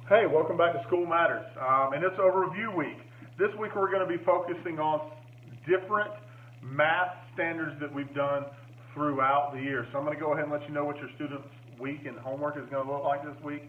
Hey, welcome back to School Matters, and it's a review week. This week we're going to be focusing on different math standards that we've done throughout the year. So I'm going to go ahead and let you know what your students' week and homework is going to look like this week.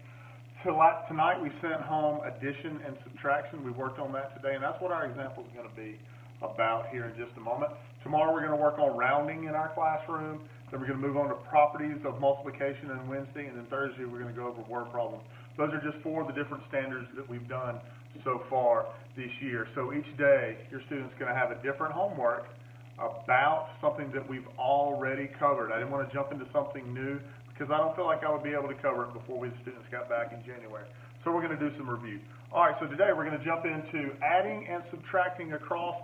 Tonight we sent home addition and subtraction. We worked on that today, and that's what our example is going to be about here in just a moment. Tomorrow we're going to work on rounding in our classroom. Then we're going to move on to properties of multiplication on Wednesday, and then Thursday we're going to go over word problems. Those are just four of the different standards that we've done so far this year. So each day your student's going to have a different homework about something that we've already covered. I didn't want to jump into something new because I don't feel like I would be able to cover it before the students got back in January. So we're going to do some review. All right, so today we're going to jump into adding and subtracting across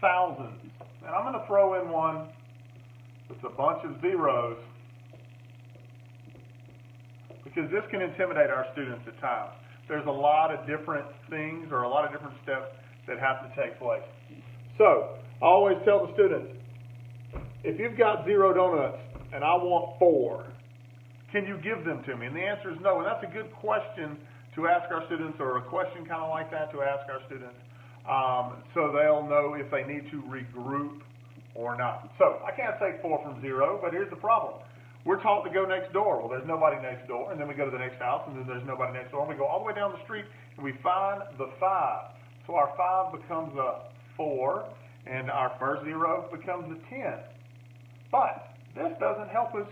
thousands. And I'm going to throw in one that's a bunch of zeros because this can intimidate our students at times. There's a lot of different things or a lot of different steps that have to take place. So I always tell the students, if you've got 0 donuts and I want 4, can you give them to me? And the answer is no. And that's a good question to ask our students, or a question kind of like that to ask our students, so they'll know if they need to regroup or not. So I can't say 4 from 0, but here's the problem. We're taught to go next door. Well, there's nobody next door, and then we go to the next house, and then there's nobody next door, and we go all the way down the street, and we find the 5. So our 5 becomes a 4, and our first 0 becomes a 10. But this doesn't help us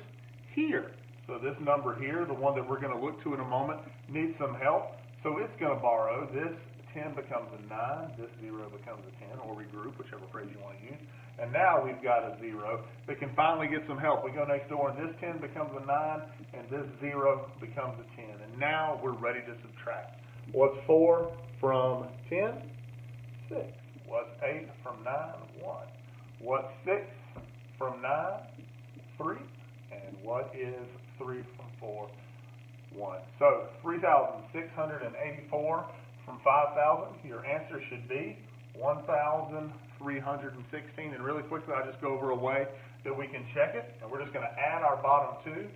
here. So this number here, the one that we're going to look to in a moment, needs some help. So it's going to borrow. This 10 becomes a 9. This 0 becomes a 10, or regroup, whichever phrase you want to use. And now we've got a 0 that can finally get some help. We go next door, and this 10 becomes a 9, and this 0 becomes a 10. And now we're ready to subtract. What's 4 from 10? 6. What's 8 from 9? 1. What's 6 from 9? 3. And what is 3 from 4? 1. So 3,684 from 5,000. Your answer should be 1,316. And really quickly, I'll just go over a way that we can check it. And we're just going to add our bottom two.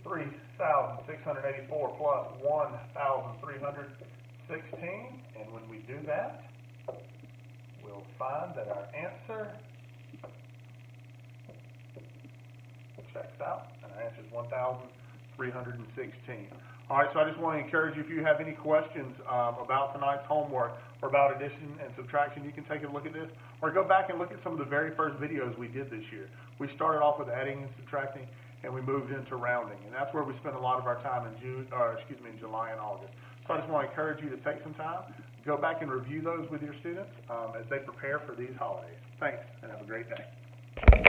3,684 plus 1,316. And when we do that, we'll find that our answer checks out, and our answer is 1,316. All right, so I just want to encourage you, if you have any questions about tonight's homework or about addition and subtraction, you can take a look at this, or go back and look at some of the very first videos we did this year. We started off with adding and subtracting, and we moved into rounding, and that's where we spent a lot of our time in in July and August. So I just want to encourage you to take some time, go back and review those with your students as they prepare for these holidays. Thanks, and have a great day.